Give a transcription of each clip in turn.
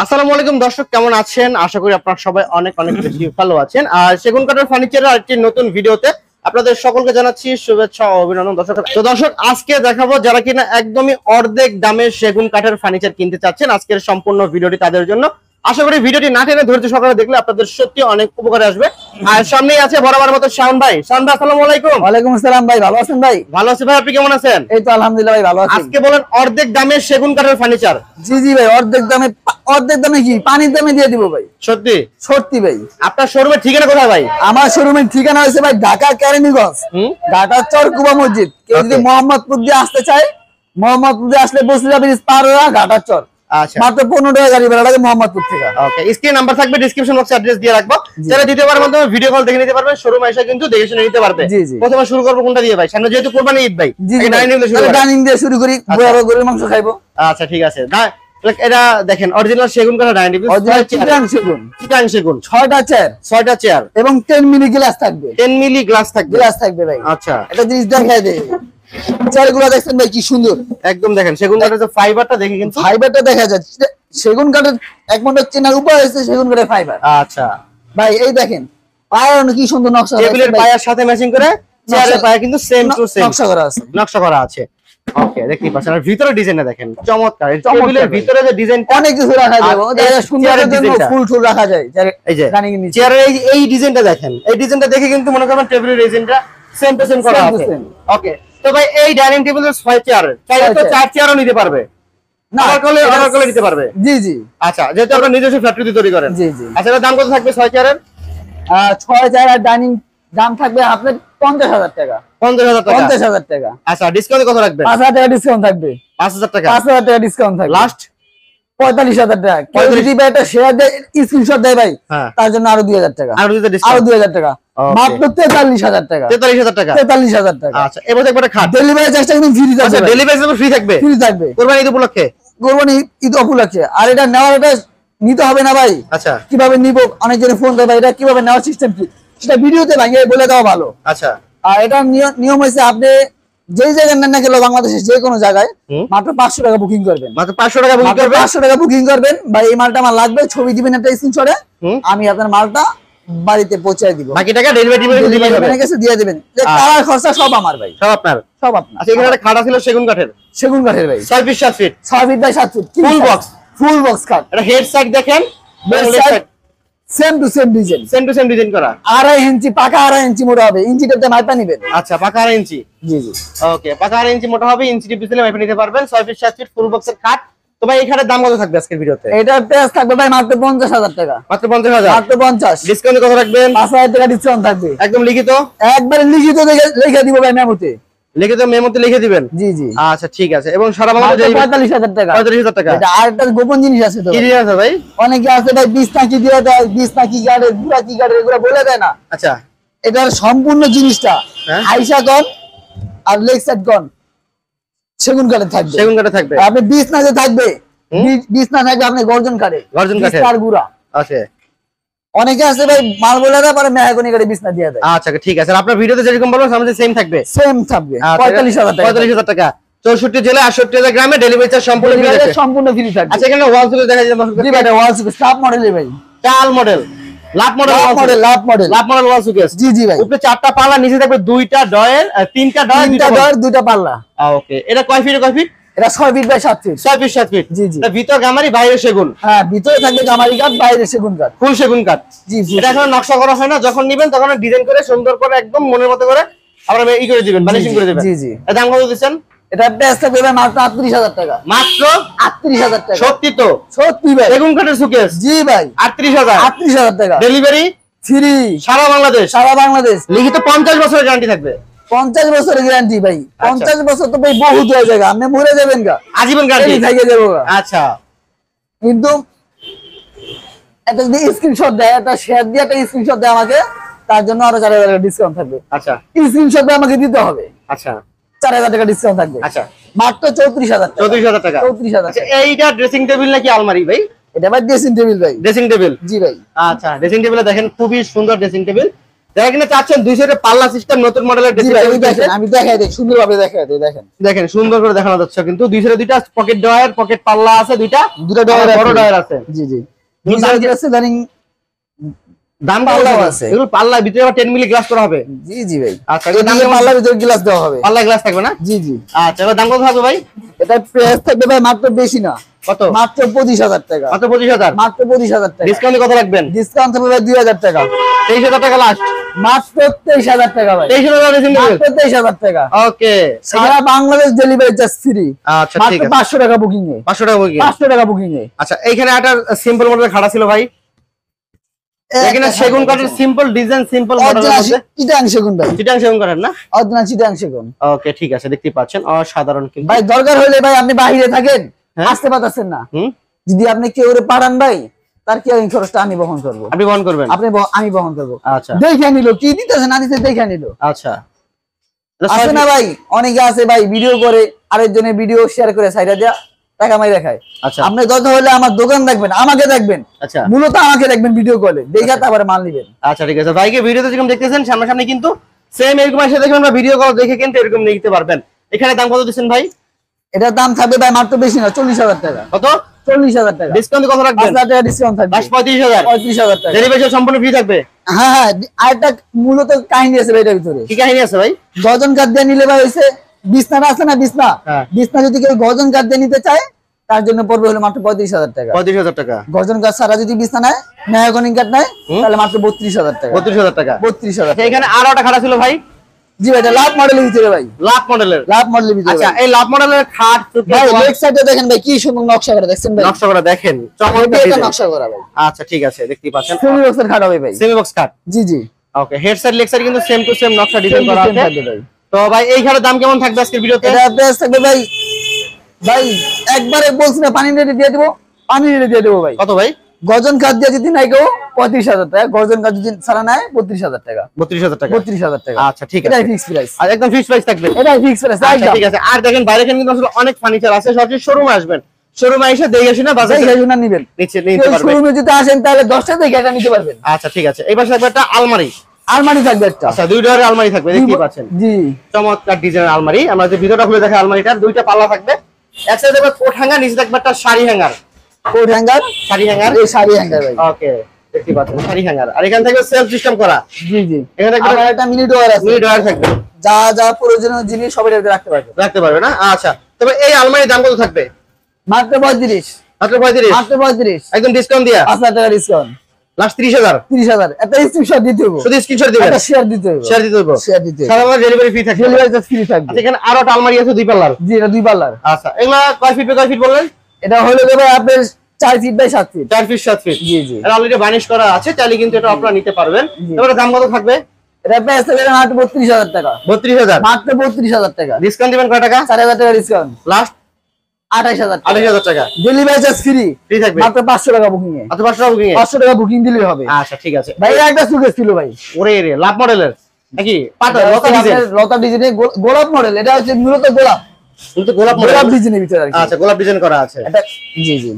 আসসালামু আলাইকুম দর্শক, কেমন আছেন? আশা করি আপনারা সবাই অনেক অনেক বেশি ভালো আছেন। আর সেগুন কাঠের ফার্নিচারের আরেকটি নতুন ভিডিওতে আপনাদের সকলকে জানাচ্ছি শুভেচ্ছা ও অভিনন্দন। দর্শক আজকে দেখাবো যারা কিনা একদমই অর্ধেক দামে সেগুন কাঠের ফার্নিচার কিনতে চাচ্ছেন। আজকের সম্পূর্ণ ভিডিওটি তাদের জন্য। আশা করি ভিডিওটি না টেনে ধৈর্য সহকারে দেখলে আপনাদের সত্যি অনেক উপকারে আসবে। আর সামনেই আছে বরাবর মতো শাওন ভাই। শাওন ভাই, আসসালামু আলাইকুম। ওয়ালাইকুম আসসালাম ভাই, ভালো আছেন ভাই? ভালো আছি ভাই, আপনি কেমন আছেন? এই তো আলহামদুলিল্লাহ ভাই, ভালো আছি। আজকে বলেন অর্ধেক দামে সেগুন কাঠের ফার্নিচার। জি জি ভাই, অর্ধেক দামে কি পানির দামে দিয়ে দিব ভাই। সত্যি সত্যি ভাই। আপনার শোরুমের ঠিকানা কোথায় ভাই? আমার শোরুমের ঠিকানা হয়েছে ভাই ঢাকা কেরানীগঞ্জ, ঢাকা চরকুবা মসজিদ। কেউ যদি মোহাম্মদপুর দিয়ে আসতে চায়, মোহাম্মদপুর দিয়ে আসলে বসিলা ব্রিজ পার হয়ে ঘাটার চর। আচ্ছা, মাত্র 15 টাকা গাড়ি ভাড়া লাগে মোহাম্মদপুর থেকে। ওকে, স্ক্রিন নাম্বার থাকবে, ডেসক্রিপশন বক্সে অ্যাড্রেস দিয়ে রাখবো। যারা দিতে পারবেন মাধ্যমে ভিডিও কল দেখে নিতে পারবে, শোরুম এসে কিন্তু দেখে শুনে নিতে পারবে। জি জি। প্রথমে শুরু করব কোনটা দিয়ে ভাই? সামনে যেহেতু কুরবানি ঈদ ভাই, ডাইনিং দিয়ে শুরু করি। বড় গরুর মাংস খাইবো। আচ্ছা ঠিক আছে। এটা দেখেন অরিজিনাল সেগুন কাঠের ডাইনিং টেবিল, অরিজিনাল চিটাং সেগুন। চিটাং সেগুন, 6টা চেয়ার এবং 10 মিলি গ্লাস থাকবে। 10 মিলি গ্লাস থাকবে ভাই। আচ্ছা, এটা জিনিস দেখাই দেই। চেয়ারগুলো দেখছেন ভাই কি সুন্দর। একদম দেখেন সেগুন কাঠের যে ফাইবারটা দেখে কিন্তু ফাইবারটা দেখা যাচ্ছে। সেগুন কাঠের একমাত্র চেনার উপায় হচ্ছে সেগুন কাঠের ফাইবার। আচ্ছা ভাই এই দেখেন পায়ের কি সুন্দর নকশা, টেবিলের পায়ার সাথে ম্যাচিং করে চেয়ারের পায়া কিন্তু সেম টু সেম নকশা করা আছে। ওকে, দেখতেই পাচ্ছেন। আর ভিতরে ডিজাইনটা দেখেন, চমৎকার। টেবিলের ভিতরে যে ডিজাইন, অনেক কিছু রাখা যাবে, সুন্দরের জন্য ফুল টুল রাখা যায়। এই যে চেয়ারের এই ডিজাইনটা দেখেন, এই ডিজাইনটা দেখে কিন্তু মনে করেন টেবিলের ডিজাইনটা সেম টু সেম করা আছে। ওকে, তো ভাই এই ডাইনিং টেবিলের 6 চেয়ার, চাইলে তো 4 চেয়ারও নিতে পারবে, অর্ডার করলে নিতে পারবে। জি জি। আচ্ছা, যেহেতু আপনারা নিজস্ব ফ্যাক্টরি তৈরি করেন। জি জি। আচ্ছা, এর দাম কত থাকবে 6 চেয়ারের? 6 চেয়ারের ডাইনিং দাম থাকবে আপনার 50,000 টাকা। 50,000 টাকা। আচ্ছা, ডিসকাউন্ট কত রাখবেন? 5,000 টাকা ডিসকাউন্ট থাকবে। 5,000 টাকা। 5,000 টাকা ডিসকাউন্ট থাকবে। লাস্ট 45,000 টাকা। কেউ যদি একটা শেয়ার দেয়, স্ক্রিনশট দেয় ভাই, তার জন্য আরো 2,000 টাকা। আরো 2,000 টাকা। মাত্র 43,000 টাকা। 43,000 টাকা। 43,000 টাকা। আচ্ছা, এবার একটা খাট ডেলিভারি চার্জটা কিন্তু ফ্রি থাকবে। আচ্ছা, ডেলিভারি চার্জ ফ্রি থাকবে? ফ্রি থাকবে কুরবানি ঈদ উপলক্ষে। কুরবানি ঈদ উপলক্ষে। আর এটা নেওয়ার, এটা নিতে হবে না ভাই। আচ্ছা, কিভাবে নিব অনেকজনে ফোন করে ভাই, এটা কিভাবে নেওয়ার সিস্টেম কি, সেটা ভিডিওতে ভাঙিয়ে বলে দেওয়া ভালো। আচ্ছা, আর এটা নিয়ম হয়েছে, আপনি যেই জায়গায় নেন না কেন বাংলাদেশের যে কোনো জায়গায় মাত্র 500 টাকা বুকিং করবেন। মাত্র 500 টাকা বুকিং করবেন। 500 টাকা বুকিং করবেন ভাই। এই মালটা আমার লাগবে, ছবি দিবেন একটা স্ক্রিনশটে, আমি আপনার মালটা বাড়িতে পৌঁছে দিব। বাকি টাকা ডেলিভারি দিয়ে দিবেন। কালার খরচা সব আমার ভাই, সব আপনার। আচ্ছা, এখানে একটা খাট ছিল সেগুন কাঠের ভাই, 6 feet 7 feet, 6 feet by 7 feet, full box খাট। এটা হেড সাইড দেখেন, সেম টু সেম ডিজাইন করা। 2.5 ইঞ্চি পাকা, 2.5 ইঞ্চি মোটা হবে। ইঞ্চি টেপে মাপা নেবেন। আচ্ছা, পাকা 2.5 ইঞ্চি। জি জি। ওকে, পাকা 2.5 ইঞ্চি মোটা হবে, ইঞ্চি টেপ দিলে মাপা নিতে পারবেন। 6 ফিট 7 ফিট ফুল বক্সের খাট। তো ভাই এই খাটের দাম কত থাকবে আজকের ভিডিওতে? এটার প্রাইস থাকবে ভাই মাত্র 50,000 টাকা। মাত্র 50,000? মাত্র 50। ডিসকাউন্ট কত রাখবেন? 5,000 টাকা ডিসকাউন্ট থাকবে। একদম লিখিত? একবারে লিখিত লিখে দিব ভাই, মেমোতে লিখে দিবেন। জি জি। আচ্ছা ঠিক আছে। এবং সারা বাংলাদেশে 45,000 টাকা। 45,000 টাকা। এটা আর একটা গোপন জিনিস আছে তো। কি জিনিস আছে ভাই? অনেকে আছে ভাই 20 নাকি দিয়ে দেয়, 20 নাকি গাড়ে, পুরা কি গাড়ে, এগুলো বলে দেয় না। আচ্ছা, এটার সম্পূর্ণ জিনিসটা আইসা গন আর লেগ সাইড গন সেগুন কাঠে থাকবে। আপনি 20 না যে থাকবে, 20 না থাকবে আপনি গর্জন কাঠে কার গুড়া আছে। অনেকে আছে ভাই মাল বলে দেয়, পরে মেহগনি কাঠে 20 না দিয়ে দেয়। আচ্ছা ঠিক আছে। আপনার ভিডিওতে যেরকম বলবো আমাদের সেম থাকবে। 45,000 টাকা। 45,000 টাকা। 64 জেলা 68,000 গ্রামে ডেলিভারি চার্জ সম্পূর্ণ ফ্রি থাকবে। আচ্ছা, এখানে ওয়াল সুকেস দেখা যায়। জি ভাই, ওয়াল সুকেস টপ মডেলের ভাই, চাল মডেল, লাভ মডেল ওয়াল সুকেস। জি জি ভাই। উপরে 4টা পাল্লা, নিচে থাকবে 2টা ডয়ের, 3টা ডয়ের, 2টা পাল্লা। ওকে, এটা কয় ফিট? এটা 6 feet by 7 feet. 6 feet 7 feet. জি জি। এটা ভিতর গামারি, বাইরে সেগুন। হ্যাঁ, ভিতরে থাকবে গামারি কাঠ, বাইরে সেগুন কাঠ, ফুল সেগুন কাঠ। জি জি। এটা এখন নকশা করা হয় না, যখন নেবেন তখন ডিজাইন করে সুন্দর করে একদম মনের মতো করে আপনারা ই করে দিবেন, ফিনিশিং করে দিবেন। জি জি। এর দাম কত দিচ্ছেন? এটা প্রাইস থাকবে মাত্র 38,000 টাকা। মাত্র 38,000 টাকা। সত্যি তো? সত্যি ভাই। সেগুন কাঠের সুকেস। জি ভাই। 38,000 টাকা। ডেলিভারি ফ্রি সারা বাংলাদেশ। লিখিত 50 বছরের গ্যারান্টি থাকবে। 50 বছরের গ্যারান্টি ভাই। 50 বছর তো ভাই বহুত হয়ে যায়, আপনি মরে যাবেন গা, আজীবন গ্যারান্টি থেকে যাবো। আচ্ছা, কিন্তু একটা যদি স্ক্রিনশট দেয়, একটা শেয়ার দিয়ে একটা স্ক্রিনশট দেয় আমাকে, তার জন্য আরো 4,000 টাকা ডিসকাউন্ট থাকবে। আচ্ছা, স্ক্রিনশট দিয়ে আমাকে দিতে হবে। আচ্ছা, 4,000 টাকা ডিসকাউন্ট থাকবে। আচ্ছা, মাত্র 34,000 টাকা। 34,000 টাকা। 34,000। আচ্ছা, এইটা ড্রেসিং টেবিল নাকি আলমারি ভাই? এটা ভাই ড্রেসিং টেবিল ভাই। Dressing table. জি ভাই। আচ্ছা, ড্রেসিং টেবিলে দেখেন খুবই সুন্দর ড্রেসিং টেবিল। যারা কিনা চাচ্ছেন দুই সাইডে পাল্লা সিস্টেম নতুন মডেলের ড্রেসিং টেবিল দেখেন, আমি দেখাই দেই সুন্দরভাবে দেখাই দেই। দেখেন সুন্দর করে দেখানো যাচ্ছে, কিন্তু দুই সাইডে দুইটা পকেট ডয়ার, পকেট পাল্লা আছে, দুইটা ডয়ার, বড় ডয়ার আছে। জি জি, দুই সাইডে আছে জানেন দাম পাল্লাও আছে, এগুলো পাল্লার ভিতরে আবার 10 মিলি গ্লাস করা হবে। জি জি ভাই, আচ্ছা এগুলো দাম পাল্লার ভিতরে গ্লাস দেওয়া হবে, পাল্লা গ্লাস থাকবে না? জি জি। আচ্ছা এবার দাম কত থাকবে ভাই? এটা প্রাইস থাকবে ভাই মাত্র বেশি না, কত? মাত্র 25000 টাকা। মাত্র 25000? মাত্র 25000 টাকা। ডিসকাউন্ট কত রাখবেন? ডিসকাউন্ট থাকবে ভাই 2000 টাকা। 23000 টাকা লাস্ট, মাত্র 23000 টাকা ভাই। 23000 ড্রেসিং টেবিল, মাত্র 23000 টাকা। ওকে, সারা বাংলাদেশ ডেলিভারি চার্জ ফ্রি। আচ্ছা ঠিক আছে, 500 টাকা বুকিং এ, 500 টাকা বুকিং, 500 টাকা বুকিং এ। আচ্ছা এইখানে একটা সিম্পল মডেলের খাড়া ছিল ভাই, এখানে সেগুন কাঠের সিম্পল ডিজাইন, সিম্পল মডেলের মধ্যে চিটাং সেগুন ভাই, চিটাং সেগুন কাঠের না? অরিজিনাল চিটাং সেগুন। ওকে ঠিক আছে, দেখতে পাচ্ছেন অসাধারণ। কিন্তু ভাই দরকার হলে ভাই আপনি বাইরে থাকেন, আসতে পারতেছেন না, যদি আপনি কেউ পাঠান ভাই, তার কি খরচটা আমি বহন করব। আপনি বহন করবেন? আমি বহন করব। আচ্ছা দেখে নিল কি দিতেছে না দিতেছে, দেখে নিল। আচ্ছা আছে না ভাই, অনেকে আছে ভাই ভিডিও করে আরেকজনের ভিডিও শেয়ার করে সাইডা দেয়া টাকা মাই দেখায়। আচ্ছা আপনি দরকার হলে আমার দোকান দেখবেন, আমাকে দেখবেন, আচ্ছা মূলত আমাকে দেখবেন ভিডিও কলে, দেখে তারপরে মাল নেবেন। আচ্ছা ঠিক আছে, ভাইকে ভিডিওতে যেরকম দেখতেছেন সামনাসামনি কিন্তু সেম এরকম এসে দেখবেন, আমরা ভিডিও কল দেখে কিন্তু এরকম নিতে পারবেন। এখানে দাম কত দিচ্ছেন ভাই? এটার দাম থাকবে ভাই মাত্র বেশি না, 40000 টাকা। কত? 40000 টাকা। ডিসকাউন্ট কত রাখবেন? 5000 টাকা ডিসকাউন্ট থাকবে। 35000 35000 টাকা। ডেলিভারি সম্পূর্ণ ফ্রি থাকবে? হ্যাঁ হ্যাঁ, আরেকটা মূলত কাহিনী আছে ভাই এটার ভিতরে। কি কাহিনী আছে ভাই? গজন কাঠ দিয়ে নিলে ভাই হইছে বিছনাটা আছে না, বিছনা, হ্যাঁ। বিছনা যদি কেউ গজন কাঠ দিয়ে নিতে চায় তার জন্য পড়বে হলো মাত্র 35000 টাকা। 35000 টাকা। গজন কাঠ ছাড়া যদি বিছনা নেয়, মেহগনি কাঠ নেয়, তাহলে মাত্র 32000 টাকা। 32000 টাকা। 32000। এখানে আরো একটা খাড়া ছিল ভাই। জি ভাই, এটা লাভ মডেলের ভিতরে ভাই, লাভ মডেলের, লাভ মডেলের ভিতরে। আচ্ছা এই লাভ মডেলের খাট ভাই লেগ সাইডে দেখেন ভাই কি সুন্দর নকশা করা, দেখছেন ভাই? নকশা করা দেখেন, চমৎকার এটা ডিজাইন। নকশা করা ভাই। আচ্ছা ঠিক আছে, দেখতেই পাচ্ছেন সেমি বক্সের খাট হবে ভাই। সেমি বক্স খাট, জি জি। ওকে, হেড সাইড লেগ সাইড কিন্তু সেম টু সেম নকশা ডিজাইন করা আছে। ভাই তো ভাই এই খাটের দাম কেমন থাকবে আজকের ভিডিওতে? এটা প্রাইস থাকবে ভাই, ভাই একবারে বলছি না পানি রেটে দিয়ে দেবো, পানি রেটে দিয়ে দেবো ভাই। কত ভাই? গজন কাঠ দিয়ে যদি নাই কেউ 35000 টাকা, গজন কাঠ যদি ছাড়া নেয় 32000 টাকা। 32000 টাকা। 32000 টাকা। আচ্ছা ঠিক আছে, এটাই ফিক্স প্রাইস, আর একদম ফিক্স প্রাইস থাকবে। এটাই ফিক্স প্রাইস। আচ্ছা ঠিক আছে, আর দেখেন বাইরে কিন্তু আসলে অনেক ফার্নিচার আছে, সরাসরি শোরুমে আসবেন, শোরুমে এসে দেখে শুনে বাজারে নিবেন, নিতে পারবেন। শোরুমে যদি আসেন তাহলে 10টা দেখে এটা নিতে পারবেন। আচ্ছা ঠিক আছে, এই পাশে থাকবে একটা আলমারি, আলমারি থাকবে একটা। আচ্ছা দুই ডয়ারের আলমারি থাকবে, দেখতেই পাচ্ছেন জি, চমৎকার ডিজাইনের আলমারি। আমরা যে ভিতরটা খুলে দেখে আলমারিটার দুইটা পাল্লা থাকবে, এক সাইডে থাকবে কোট হ্যাঙ্গার, নিচে থাকবে একটা sari hanger. Coat hanger, sari hanger, এই শাড়ি হ্যাঙ্গার ভাই। ওকে দেখতেই পাচ্ছেন শাড়ি হ্যাঙ্গার। আর এখানে থাকবে সেলফ সিস্টেম করা। জি জি। এখানে থাকবে আবার একটা মিনি ডোর আছে, মিনি ডয়ার থাকবে, যা যা প্রয়োজনীয় জিনিস সব এটাতে রাখতে পারবেন। রাখতে পারবে না? আচ্ছা তবে এই আলমারির দাম কত থাকবে? মাত্র 35। মাত্র 35? মাত্র 35। একদম ডিসকাউন্ট দিয়া 5000 টাকা ডিসকাউন্ট, লাস্ট 30000। 30000। একটা স্ক্রিনশট দিতে হবে, শুধু স্ক্রিনশট দিবেন, একটা শেয়ার দিতে হবে, শেয়ার দিতে হবে, শেয়ার দিতে হবে। সারা ডেলিভারি ফ্রি থাকবে, ডেলিভারি চার্জ ফ্রি থাকবে। আচ্ছা এখানে আরো একটা আলমারি আছে দুই পাল্লার। জি, এটা দুই পাল্লার। আচ্ছা এগুলা কয় ফিট বাই কয় ফিট বললেন? এটা হলো যে ভাই আপনার 4 feet by 7 feet. 4 feet 7 feet. জি জি। এটা অলরেডি বানিশ করা আছে, চাইলে কিন্তু এটা আপনারা নিতে পারবেন। জি। এবারে দাম কত থাকবে? এটা প্রাইস থাকবে মাত্র 32000 টাকা। 32000? মাত্র 32000 টাকা। ডিসকাউন্ট দিবেন কয় টাকা? 4000 টাকা ডিসকাউন্ট, লাস্ট 28000 টাকা। 28000 টাকা ডেলিভারি চার্জ ফ্রি, ফ্রি থাকবে, মাত্র 500 টাকা বুকিং এ। আচ্ছা 500 টাকা বুকিং এ? 500 টাকা বুকিং দিলেই হবে। আচ্ছা ঠিক আছে ভাই এটা একটা সুকেস ছিল ভাই, ওরে রে লাভ মডেলের নাকি পাতা লতা ডিজাইন? লতা ডিজাইনের গোলাপ মডেল। এটা হচ্ছে মূলত গোলাপ, কিন্তু গোলাপ মডেল, গোলাপ ডিজাইনের ভিতরে আর কি। আচ্ছা গোলাপ ডিজাইন করা আছে। এটা জি জি।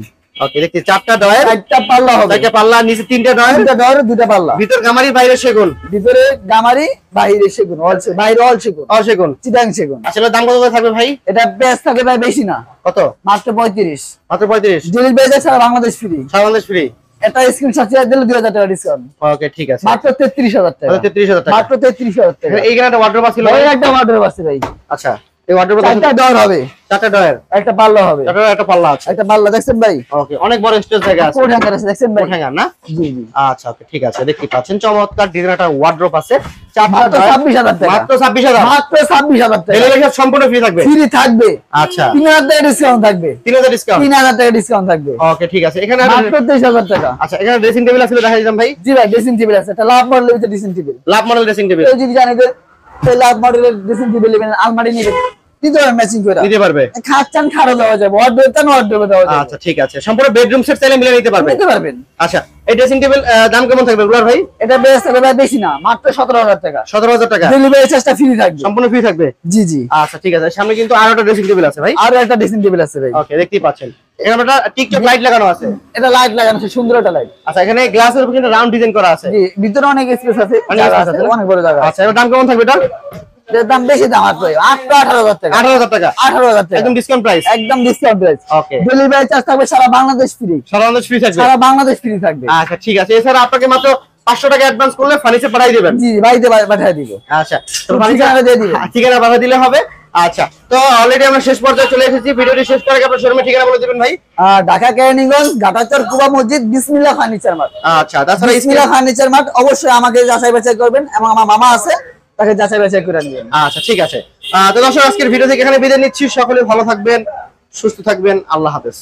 ওকে দেখতে চারটা ডয়ার, একটা পাল্লা হবে, একটা পাল্লা, নিচে তিনটা ডয়ার, দুটা ডোর, দুটা পাল্লা। ভিতর গামারি বাইরে সেগুন, ভিতরে গামারি, বাইরে সেগুন, বাইরে অল সেগুন, আর সেগুন। চিটাং সেগুন। আসলে দাম কত করে থাকবে ভাই? এটা প্রাইস থাকবে ভাই বেশি না, কত? মাত্র 35। মাত্র 35? ডেলিভারি চার্জ সারা বাংলাদেশ ফ্রি। সারা বাংলাদেশ ফ্রি। এটা স্ক্রিনশট শেয়ার দিলে 2000 টাকা ডিসকাউন্ট। ওকে ঠিক আছে, মাত্র 33000 টাকা। 33000 টাকা। মাত্র 33000 টাকা। এইখানে একটা ওয়ার্ডরোব আছে ভাই একটা ওয়ার্ডরোব আছে ভাই। আচ্ছা এই ওয়ার্ডরোবে চারটা ডোর হবে, চারটা ডয়ার, একটা পাল্লা হবে, একটা পাল্লা আছে। একটা পাল্লা দেখছেন ভাই? ওকে অনেক বড় স্পেস জায়গা আছে, কোট হ্যাঙ্গার আছে দেখছেন ভাই? কোট হ্যাঙ্গার না? জি জি। আচ্ছা ওকে ঠিক আছে, দেখতে পাচ্ছেন চমৎকার ডিজাইন একটা ওয়ার্ডরোব আছে, চারটা মাত্র ডয়ার, 26000 টাকা। মাত্র 26000? মাত্র 26000 টাকা। ডেলিভারি সম্পূর্ণ ফ্রি থাকবে, ফ্রি থাকবে। আচ্ছা 3000 টাকা ডিসকাউন্ট থাকবে, 3000 ডিসকাউন্ট। 3000 টাকা ডিসকাউন্ট থাকবে। ওকে ঠিক আছে, এখানে মাত্র 23000 টাকা। আচ্ছা এখানে ড্রেসিং টেবিল আছে দেখা দিলাম ভাই। জি ভাই, ড্রেসিং টেবিল আছে, এটা লাভ মডেলের ভিতরে ড্রেসিং টেবিল। লাভ মডেল ড্রেসিং টেবিল, এই যদি জানেন যে লাভ মডেলের ড্রেসিং টেবিল নেবেন, আলমারি নেবেন, দিতে পারবে ম্যাচিং করে। নিতে পারবে। খাট চান খাটও দেওয়া যাবে, ওয়ার্ডরোব চান ওয়ার্ডরোব দেওয়া যাবে। আচ্ছা ঠিক আছে, সম্পূর্ণ বেডরুম সেট চাইলে মিলে নিতে পারবেন। নিতে পারবেন। আচ্ছা এই ড্রেসিং টেবিল দাম কেমন থাকবে গুলার ভাই? এটা বেশ ভাই বেশি না, মাত্র 17000 টাকা। 17000 টাকা। ডেলিভারি চার্জটা ফ্রি থাকবে। সম্পূর্ণ ফ্রি থাকবে? জি জি। আচ্ছা ঠিক আছে, সামনে কিন্তু আরো একটা ড্রেসিং টেবিল আছে ভাই। আরো একটা ড্রেসিং টেবিল আছে ভাই। ওকে দেখতেই পাচ্ছেন, এখানে একটা টিকটক লাইট লাগানো আছে। এটা লাইট লাগানো আছে, সুন্দর একটা লাইট। আচ্ছা এখানে গ্লাসের উপর কিন্তু রাউন্ড ডিজাইন করা আছে। জি, ভিতরে অনেক স্পেস আছে, অনেক space আছে, অনেক বড় জায়গা। আচ্ছা এর দাম কেমন থাকবে এটা? এর দাম বেশি, দাম আছে 18000 টাকা। 18000 টাকা। 18000 টাকা একদম ডিসকাউন্ট প্রাইস। একদম ডিসকাউন্ট প্রাইস। ওকে। ডেলিভারি চার্জ থাকবে সারা বাংলাদেশ ফ্রি। সারা বাংলাদেশ ফ্রি থাকবে? সারা বাংলাদেশ ফ্রি থাকবে। আচ্ছা ঠিক আছে, এছাড়া আপনাকে মাত্র 500 টাকা অ্যাডভান্স করলে ফার্নিচার পাঠিয়ে দিবেন। জি বাড়িতে পাঠিয়ে দিব। আচ্ছা তো ঠিকানা দিয়ে দিবেন। ঠিকানা পাঠিয়ে দিলে হবে। আচ্ছা তো অলরেডি আমরা শেষ পর্যায়ে চলে এসেছি, ভিডিওটি শেষ করার আগে আপনার শোরুমের ঠিকানা বলে দিবেন ভাই। ঢাকা কেরানীগঞ্জ ঘাটাচর কুবা মসজিদ বিসমিল্লাহ ফার্নিচার মার্ট। আচ্ছা তাছাড়া বিসমিল্লাহ ফার্নিচার মার্ট অবশ্যই আমাকে যাচাই বাছাই করবেন এবং আমার মামা আছে তাকে যাচাই বাছাই করে নেবেন। আচ্ছা ঠিক আছে। তো দর্শক আজকের ভিডিও থেকে এখানে বিদায় নিচ্ছি, সকলে ভালো থাকবেন, সুস্থ থাকবেন, আল্লাহ হাফেজ।